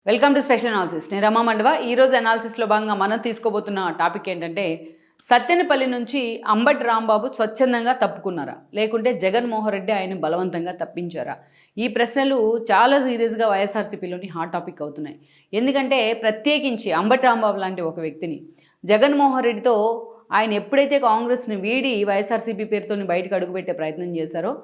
Welcome to special analysis. నేను రమా మండవ. ఈరోజు అనాలిసిస్లో భాగంగా మనం తీసుకోబోతున్న టాపిక్ ఏంటంటే, సత్తెనపల్లి నుంచి అంబటి రాంబాబు స్వచ్ఛందంగా తప్పుకున్నారా, లేకుంటే జగన్మోహన్ రెడ్డి ఆయన బలవంతంగా తప్పించారా? ఈ ప్రశ్నలు చాలా సీరియస్గా వైఎస్ఆర్సీపీలోని హాట్ టాపిక్ అవుతున్నాయి. ఎందుకంటే ప్రత్యేకించి అంబటి రాంబాబు లాంటి ఒక వ్యక్తిని జగన్మోహన్ రెడ్డితో ఆయన ఎప్పుడైతే కాంగ్రెస్ని వీడి వైఎస్ఆర్సీపీ పేరుతో బయటకు అడుగుపెట్టే ప్రయత్నం చేశారో,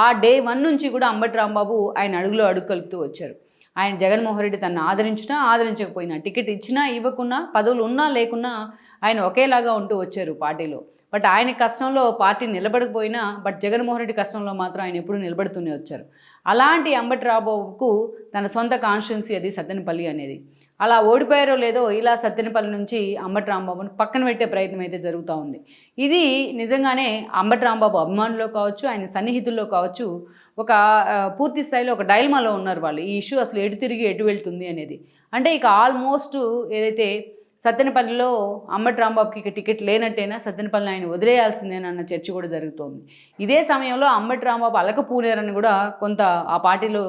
ఆ డే 1 నుంచి కూడా అంబటి రాంబాబు ఆయన అడుగులో అడుగు కలుపుతూ వచ్చారు. ఆయన జగన్మోహన్ రెడ్డి తనను ఆదరించినా ఆదరించకపోయినా, టికెట్ ఇచ్చినా ఇవ్వకున్నా, పదవులు ఉన్నా లేకున్నా ఆయన ఒకేలాగా ఉంటూ వచ్చారు పార్టీలో. బట్ ఆయన కష్టంలో పార్టీ నిలబడకపోయినా, బట్ జగన్మోహన్ రెడ్డి కష్టంలో మాత్రం ఆయన ఎప్పుడూ నిలబడుతూనే వచ్చారు. అలాంటి అంబటి రాంబాబుకు తన సొంత కాన్స్టిట్యున్సీ అది సత్తెనపల్లి అనేది. అలా ఓడిపోయారో లేదో ఇలా సత్తెనపల్లి నుంచి అంబటి రాంబాబుని పక్కన పెట్టే ప్రయత్నం అయితే జరుగుతూ ఉంది. ఇది నిజంగానే అంబటి రాంబాబు అభిమానుల్లో కావచ్చు, ఆయన సన్నిహితుల్లో కావచ్చు, ఒక పూర్తి స్థాయిలో ఒక డైల్మాలో ఉన్నారు వాళ్ళు. ఈ ఇష్యూ అసలు ఎటు తిరిగి ఎటు వెళ్తుంది అనేది. అంటే ఇక ఆల్మోస్ట్ ఏదైతే సత్తెనపల్లిలో అంబటి రాంబాబుకి ఇక టికెట్ లేనట్టేనా, సత్తెనపల్లిని ఆయన వదిలేయాల్సిందేనన్న చర్చ కూడా జరుగుతోంది. ఇదే సమయంలో అంబటి రాంబాబు అలకపోలేరని కూడా కొంత ఆ పార్టీలో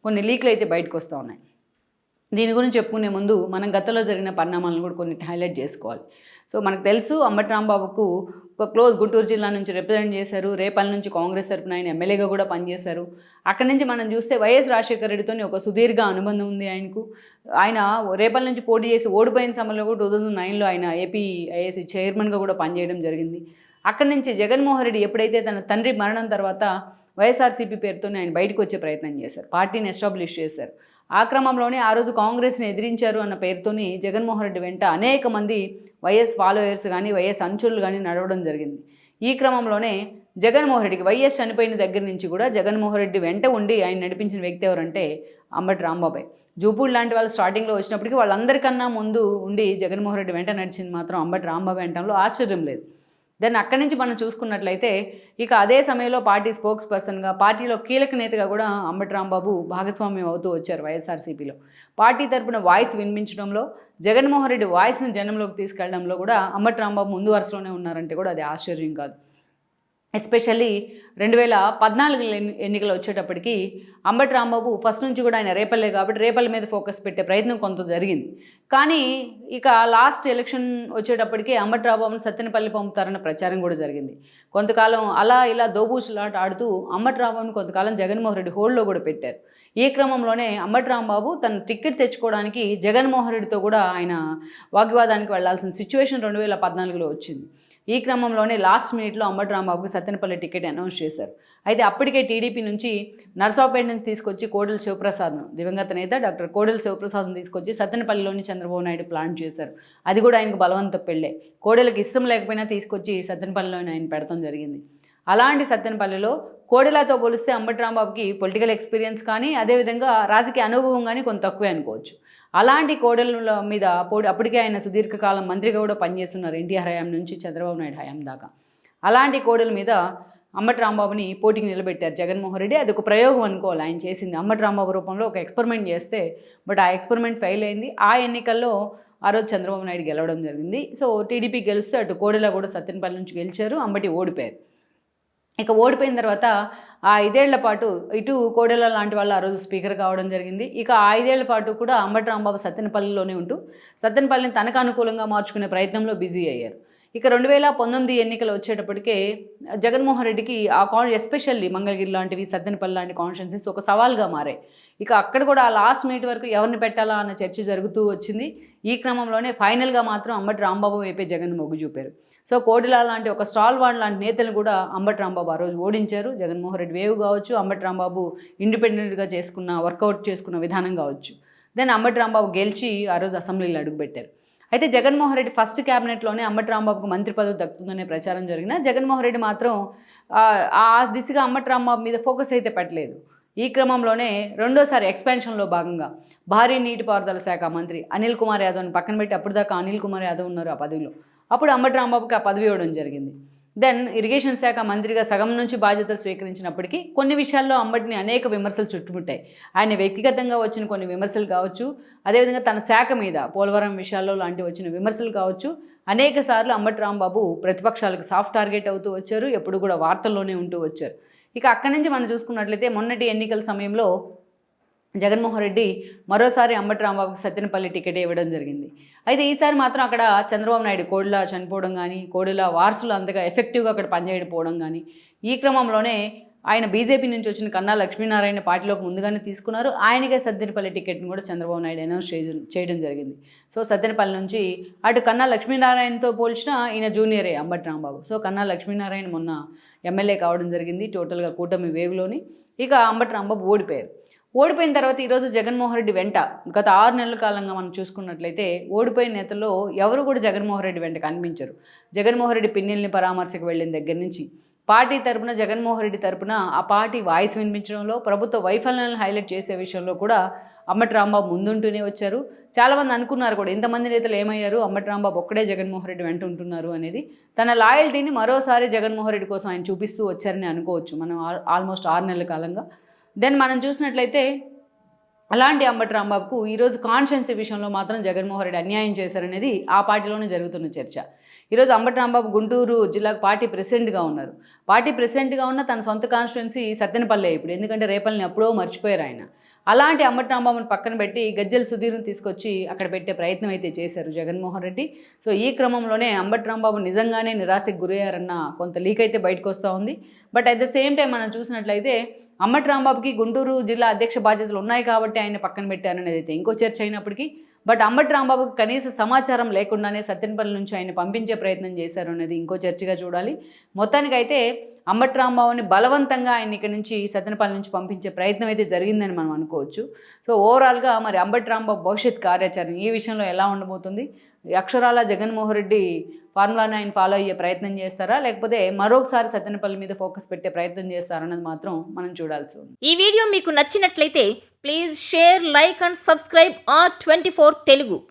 కొన్ని లీక్లు అయితే బయటకు వస్తూ ఉన్నాయి. దీని గురించి చెప్పుకునే ముందు మనం గతంలో జరిగిన పరిణామాలను కూడా కొన్ని హైలైట్ చేసుకోవాలి. సో మనకు తెలుసు అంబటి రాంబాబుకు ఒక క్లోజ్ గుంటూరు జిల్లా నుంచి రిప్రజెంట్ చేశారు. రేపల్లి నుంచి కాంగ్రెస్ తరపున ఆయన ఎమ్మెల్యేగా కూడా పనిచేశారు. అక్కడి నుంచి మనం చూస్తే వైఎస్ రాజశేఖర రెడ్డితో ఒక సుదీర్ఘ అనుబంధం ఉంది ఆయనకు. ఆయన రేపల్లి నుంచి పోటీ చేసి ఓడిపోయిన సమయంలో కూడా 2009లో ఆయన ఏపీ ఐఏసీ చైర్మన్గా కూడా పనిచేయడం జరిగింది. అక్కడి నుంచి జగన్మోహన్ రెడ్డి ఎప్పుడైతే తన తండ్రి మరణం తర్వాత వైఎస్ఆర్సీపీ పేరుతోనే ఆయన బయటకు వచ్చే ప్రయత్నం చేశారు, పార్టీని ఎస్టాబ్లిష్ చేశారు. ఆ క్రమంలోనే ఆ రోజు కాంగ్రెస్ని ఎదిరించారు అన్న పేరుతోని జగన్మోహన్ రెడ్డి వెంట అనేక మంది వైఎస్ ఫాలోయర్స్ కానీ వైఎస్ అనుచరులు కానీ నడవడం జరిగింది. ఈ క్రమంలోనే జగన్మోహన్ రెడ్డికి వైఎస్ చనిపోయిన దగ్గర నుంచి కూడా జగన్మోహన్ రెడ్డి వెంట ఉండి ఆయన నడిపించిన వ్యక్తి ఎవరంటే అంబటి రాంబాబే. జూపూడి లాంటి వాళ్ళు స్టార్టింగ్లో వచ్చినప్పటికీ వాళ్ళందరికన్నా ముందు ఉండి జగన్మోహన్ రెడ్డి వెంట నడిచింది మాత్రం అంబటి రాంబాబే అంటంలో ఆశ్చర్యం లేదు. దాన్ని అక్కడి నుంచి మనం చూసుకున్నట్లయితే ఇక అదే సమయంలో పార్టీ స్పోక్స్ పర్సన్గా, పార్టీలో కీలక నేతగా కూడా అంబటి రాంబాబు భాగస్వామ్యం అవుతూ వచ్చారు వైఎస్ఆర్సీపీలో. పార్టీ తరపున వాయిస్ వినిపించడంలో, జగన్మోహన్ రెడ్డి వాయిస్ని జనంలోకి తీసుకెళ్లడంలో కూడా అంబటి రాంబాబు ముందు వరుసలోనే ఉన్నారంటే కూడా అది ఆశ్చర్యం కాదు. ఎస్పెషల్లీ 2014 ఎన్నికలు వచ్చేటప్పటికి అంబటి రాంబాబు ఫస్ట్ నుంచి కూడా ఆయన రేపల్లే కాబట్టి రేపల్లి మీద ఫోకస్ పెట్టే ప్రయత్నం కొంత జరిగింది. కానీ ఇక లాస్ట్ ఎలక్షన్ వచ్చేటప్పటికి అంబటి రాంబాబుని సత్తెనపల్లి పంపుతారన్న ప్రచారం కూడా జరిగింది. కొంతకాలం అలా ఇలా దోబూచులాట ఆడుతూ అంబటి రాంబాబుని కొంతకాలం జగన్మోహన్ రెడ్డి హోల్డ్లో కూడా పెట్టారు. ఈ క్రమంలోనే అంబటి రాంబాబు తన టికెట్ తెచ్చుకోవడానికి జగన్మోహన్ రెడ్డితో కూడా ఆయన వాగ్వివాదానికి వెళ్లాల్సిన సిచ్యువేషన్ 2014లో వచ్చింది. ఈ క్రమంలోనే లాస్ట్ మినిట్లో అంబటి రాంబాబుకి సత్తెనపల్లి టికెట్ అనౌన్స్ చేశారు. అయితే అప్పటికే టీడీపీ నుంచి నర్సాపేట నుంచి తీసుకొచ్చి కోడెల శివప్రసాద్ను, దివంగత నేత డాక్టర్ కోడెల శివప్రసాద్ను తీసుకొచ్చి సత్తెనపల్లిలోని చంద్రబాబు నాయుడు ప్లాన్ చేశారు. అది కూడా ఆయనకు బలవంత పెళ్ళే. కోడెలకు ఇష్టం లేకపోయినా తీసుకొచ్చి సత్తెనపల్లిలోని ఆయన పెడతాం జరిగింది. అలాంటి సత్తెనపల్లిలో కోడెలతో పోలిస్తే అంబటి రాంబాబుకి పొలిటికల్ ఎక్స్పీరియన్స్ కానీ, అదేవిధంగా రాజకీయ అనుభవం కానీ కొంత తక్కువే అనుకోవచ్చు. అలాంటి కోడెల మీద అప్పటికే ఆయన సుదీర్ఘకాలం మంత్రిగా కూడా పనిచేస్తున్నారు, ఎన్టీఆర్ హయాం నుంచి చంద్రబాబు నాయుడు హయాం దాకా. అలాంటి కోడెల మీద అంబటి రాంబాబుని పోటీకి నిలబెట్టారు జగన్మోహన్ రెడ్డి. అది ఒక ప్రయోగం అనుకోవాలి ఆయన చేసింది. అంబటి రాంబాబు రూపంలో ఒక ఎక్స్పెరిమెంట్ చేస్తే, బట్ ఆ ఎక్స్పెరిమెంట్ ఫెయిల్ అయింది. ఆ ఎన్నికల్లో ఆ రోజు చంద్రబాబు నాయుడు గెలవడం జరిగింది. సో టీడీపీ గెలిస్తే అటు కోడెల కూడా సత్తెనపల్లి నుంచి గెలిచారు, అంబటి ఓడిపోయారు. ఇక ఓడిపోయిన తర్వాత ఆ 5 ఏళ్ల పాటు ఇటు కోడెల లాంటి వాళ్ళు ఆ రోజు స్పీకర్ కావడం జరిగింది. ఇక ఆ 5 ఏళ్ల పాటు కూడా అంబటి రాంబాబు సత్తెనపల్లిలోనే ఉంటూ సత్తెనపల్లిని తనకు అనుకూలంగా మార్చుకునే ప్రయత్నంలో బిజీ అయ్యారు. ఇక 2019 ఎన్నికలు వచ్చేటప్పటికే జగన్మోహన్ రెడ్డికి ఆ ఎస్పెషల్లీ మంగళగిరి లాంటివి, సత్తెనపల్లి లాంటి కాన్స్టిట్యున్సీస్ ఒక సవాల్గా మారాయి. ఇక అక్కడ కూడా ఆ లాస్ట్ మినిట్ వరకు ఎవరిని పెట్టాలా అన్న చర్చ జరుగుతూ వచ్చింది. ఈ క్రమంలోనే ఫైనల్గా మాత్రం అంబటి రాంబాబు వైపే జగన్ మొగ్గు చూపారు. సో కోడెల లాంటి ఒక స్టాల్ వార్డ్ లాంటి నేతలు కూడా అంబటి రాంబాబు ఆ రోజు ఓడించారు. జగన్మోహన్ రెడ్డి వేవ్ కావచ్చు, అంబటి రాంబాబు ఇండిపెండెంట్గా చేసుకున్న వర్కౌట్ చేసుకున్న విధానం కావచ్చు. దెన్ అంబటి రాంబాబు గెలిచి ఆ రోజు అసెంబ్లీలో అడుగుపెట్టారు. అయితే జగన్మోహన్ రెడ్డి ఫస్ట్ క్యాబినెట్లోనే అంబటి రాంబాబుకు మంత్రి పదవి దక్కుతుందనే ప్రచారం జరిగినా జగన్మోహన్ రెడ్డి మాత్రం ఆ దిశగా అంబటి రాంబాబు మీద ఫోకస్ అయితే పెట్టలేదు. ఈ క్రమంలోనే రెండోసారి ఎక్స్పాన్షన్లో భాగంగా భారీ నీటిపారుదల శాఖ మంత్రి అనిల్ కుమార్ యాదవ్ని పక్కన పెట్టి, అప్పటిదాకా అనిల్ కుమార్ యాదవ్ ఉన్నారు ఆ పదవిలో, అప్పుడు అంబటి రాంబాబుకి ఆ పదవి ఇవ్వడం జరిగింది. దెన్ ఇరిగేషన్ శాఖ మంత్రిగా సగం నుంచి బాధ్యతలు స్వీకరించినప్పటికీ కొన్ని విషయాల్లో అంబటిని అనేక విమర్శలు చుట్టుముట్టాయి. ఆయన వ్యక్తిగతంగా వచ్చిన కొన్ని విమర్శలు కావచ్చు, అదేవిధంగా తన శాఖ మీద పోలవరం విషయాల్లో లాంటివి వచ్చిన విమర్శలు కావచ్చు, అనేక సార్లు అంబటి రాంబాబు ప్రతిపక్షాలకు సాఫ్ట్ టార్గెట్ అవుతూ వచ్చారు, ఎప్పుడు కూడా వార్తల్లోనే ఉంటూ వచ్చారు. ఇక అక్కడి నుంచి మనం చూసుకున్నట్లయితే మొన్నటి ఎన్నికల సమయంలో జగన్మోహన్ రెడ్డి మరోసారి అంబటి రాంబాబుకి సత్తెనపల్లి టికెట్ ఇవ్వడం జరిగింది. అయితే ఈసారి మాత్రం అక్కడ చంద్రబాబు నాయుడు కోడిలా చనిపోవడం కానీ, కోడిలా వారసులు అంతగా ఎఫెక్టివ్గా అక్కడ పనిచేయకపోవడం కానీ, ఈ క్రమంలోనే ఆయన బీజేపీ నుంచి వచ్చిన కన్నా లక్ష్మీనారాయణ పార్టీలోకి ముందుగానే తీసుకున్నారు. ఆయనకే సత్తెనపల్లి టికెట్ని కూడా చంద్రబాబు నాయుడు అనౌన్స్ చేయడం జరిగింది. సో సత్తెనపల్లి నుంచి అటు కన్నా లక్ష్మీనారాయణతో పోల్చిన ఈయన జూనియరే అంబటి రాంబాబు. సో కన్నా లక్ష్మీనారాయణ మొన్న ఎమ్మెల్యే కావడం జరిగింది టోటల్గా కూటమి వేవ్లోని. ఇక అంబటి రాంబాబు ఓడిపోయారు. ఓడిపోయిన తర్వాత ఈరోజు జగన్మోహన్ రెడ్డి వెంట గత 6 నెలల కాలంగా మనం చూసుకున్నట్లయితే ఓడిపోయిన నేతల్లో ఎవరు కూడా జగన్మోహన్ రెడ్డి వెంట కనిపించరు. జగన్మోహన్ రెడ్డి పిన్నెల్ని పరామర్శకు వెళ్ళిన దగ్గర నుంచి పార్టీ తరపున జగన్మోహన్ రెడ్డి తరపున ఆ పార్టీ వాయిస్ వినిపించడంలో, ప్రభుత్వ వైఫల్యాలను హైలైట్ చేసే విషయంలో కూడా అంబటి రాంబాబు ముందుంటూనే వచ్చారు. చాలామంది అనుకున్నారు కూడా ఇంతమంది నేతలు ఏమయ్యారు, అంబటి రాంబాబు ఒక్కడే జగన్మోహన్ రెడ్డి వెంట ఉంటున్నారు అనేది. తన లాయల్టీని మరోసారి జగన్మోహన్ రెడ్డి కోసం ఆయన చూపిస్తూ వచ్చారని అనుకోవచ్చు మనం ఆల్మోస్ట్ 6 నెలల కాలంగా. దెన్ మనం చూసినట్లయితే అలాంటి అంబటి రాంబాబుకు ఈరోజు కాన్స్టిట్యున్సీ విషయంలో మాత్రం జగన్మోహన్ రెడ్డి అన్యాయం చేశారనేది ఆ పార్టీలోనే జరుగుతున్న చర్చ. ఈరోజు అంబటి రాంబాబు గుంటూరు జిల్లాకు పార్టీ ప్రెసిడెంట్గా ఉన్నారు. పార్టీ ప్రెసిడెంట్గా ఉన్న తన సొంత కాన్స్టిట్యున్సీ సత్తెనపల్లె ఇప్పుడు, ఎందుకంటే రేపల్ని ఎప్పుడో మర్చిపోయారు ఆయన. అలాంటి అంబటి రాంబాబుని పక్కన పెట్టి గజ్జెల సుధీర్ని తీసుకొచ్చి అక్కడ పెట్టే ప్రయత్నం అయితే చేశారు జగన్మోహన్ రెడ్డి. సో ఈ క్రమంలోనే అంబటి రాంబాబు నిజంగానే నిరాశకు గురయ్యారన్న కొంత లీక్ అయితే బయటకు వస్తూ ఉంది. But at the same time మనం చూసినట్లయితే అంబటి రాంబాబుకి గుంటూరు జిల్లా అధ్యక్ష బాధ్యతలు ఉన్నాయి కాబట్టి ఆయన పక్కన పెట్టారనేది అయితే ఇంకో చర్చ అయినప్పటికీ, బట్ అంబటి రాంబాబుకి కనీస సమాచారం లేకుండానే సత్తెనపల్లి నుంచి ఆయన పంపించే ప్రయత్నం చేశారు అనేది ఇంకో చర్చగా చూడాలి. మొత్తానికైతే అంబటి రాంబాబుని బలవంతంగా ఆయన ఇక్కడ నుంచి సత్తెనపల్లి నుంచి పంపించే ప్రయత్నం అయితే జరిగిందని మనం అనుకోవచ్చు. సో ఓవరాల్గా మరి అంబటి రాంబాబు భవిష్యత్ కార్యాచరణ ఈ విషయంలో ఎలా ఉండబోతుంది? అక్షరాల జగన్మోహన్ రెడ్డి ఫార్ములాని ఆయన ఫాలో అయ్యే ప్రయత్నం చేస్తారా, లేకపోతే మరొకసారి సత్తెనపల్లి మీద ఫోకస్ పెట్టే ప్రయత్నం చేస్తారా అన్నది మాత్రం మనం చూడాల్సి ఉంది. ఈ వీడియో మీకు నచ్చినట్లయితే please share, like and subscribe R24 Telugu.